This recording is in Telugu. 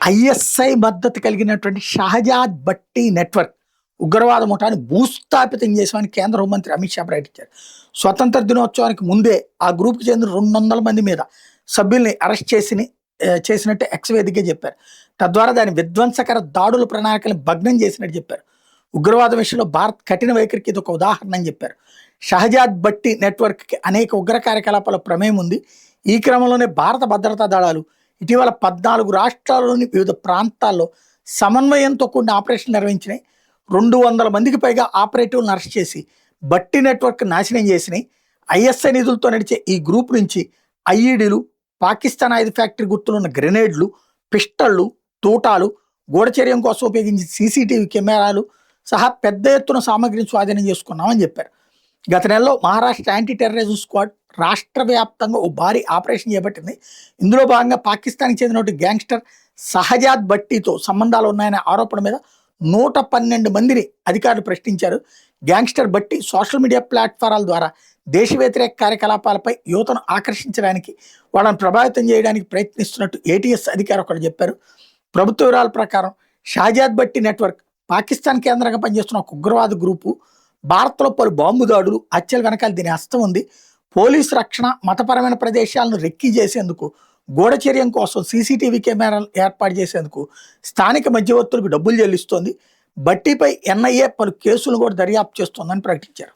ఐఎస్ఐ మద్దతు కలిగినటువంటి షహజాద్ భట్టి నెట్వర్క్ ఉగ్రవాద ముఠాన్ని భూస్థాపితం చేశామని కేంద్ర హోంమంత్రి అమిత్ షా ప్రకటించారు. స్వతంత్ర దినోత్సవానికి ముందే ఆ గ్రూప్కి చెందిన 200 మంది మీద సభ్యుల్ని అరెస్ట్ చేసినట్టు ఎక్స్ వేదికగా చెప్పారు. తద్వారా దాని విధ్వంసకర దాడుల ప్రణాళికలను భగ్నం చేసినట్టు చెప్పారు. ఉగ్రవాదం విషయంలో భారత్ కఠిన వైఖరికి ఇది ఒక ఉదాహరణ అని చెప్పారు. షహజాద్ భట్టి నెట్వర్క్కి అనేక ఉగ్ర కార్యకలాపాల ప్రమేయం ఉంది. ఈ క్రమంలోనే భారత భద్రతా దళాలు ఇటీవల 14 రాష్ట్రాల్లోని వివిధ ప్రాంతాల్లో సమన్వయంతో కూడిన ఆపరేషన్ నిర్వహించినాయి. 200 మందికి పైగా ఆపరేటివ్లను అరెస్ట్ చేసి భట్టి నెట్వర్క్ నాశనం చేసినాయి. ఐఎస్ఐ నిధులతో నడిచే ఈ గ్రూప్ నుంచి ఐఈడీలు, పాకిస్తాన్ ఆయుధ ఫ్యాక్టరీ గుర్తులున్న గ్రెనేడ్లు, పిస్టళ్లు, తూటాలు, గూఢచర్యం కోసం ఉపయోగించిన సీసీటీవీ కెమెరాలు సహా పెద్ద ఎత్తున సామగ్రిని స్వాధీనం చేసుకున్నామని చెప్పారు. గత నెలలో మహారాష్ట్ర యాంటీ టెర్రరిజం స్క్వాడ్ రాష్ట్ర వ్యాప్తంగా ఓ భారీ ఆపరేషన్ చేపట్టింది. ఇందులో భాగంగా పాకిస్తాన్కి చెందిన గ్యాంగ్స్టర్ షహజాద్ భట్టీతో సంబంధాలు ఉన్నాయనే ఆరోపణ మీద 112 మందిని అధికారులు ప్రశ్నించారు. గ్యాంగ్స్టర్ భట్టి సోషల్ మీడియా ప్లాట్ఫారాల ద్వారా దేశ వ్యతిరేక కార్యకలాపాలపై యువతను ఆకర్షించడానికి, వాళ్ళని ప్రభావితం చేయడానికి ప్రయత్నిస్తున్నట్టు ఏటీఎస్ అధికారి ఒకరు చెప్పారు. ప్రభుత్వ వివరాల ప్రకారం షహజాద్ భట్టి నెట్వర్క్ పాకిస్తాన్ కేంద్రంగా పనిచేస్తున్న ఒక ఉగ్రవాద గ్రూపు. భారత్లో పలు బాంబు దాడులు, హత్యల వెనకాల దీని హస్తం ఉంది. పోలీసు రక్షణ, మతపరమైన ప్రదేశాలను రెక్కీ చేసేందుకు, గూఢచర్యం కోసం సీసీటీవీ కెమెరాలు ఏర్పాటు చేసేందుకు స్థానిక మధ్యవర్తులకు డబ్బులు చెల్లిస్తోంది. భట్టీపై ఎన్ఐఏ పలు కేసులు కూడా దర్యాప్తు చేస్తోందని ప్రకటించారు.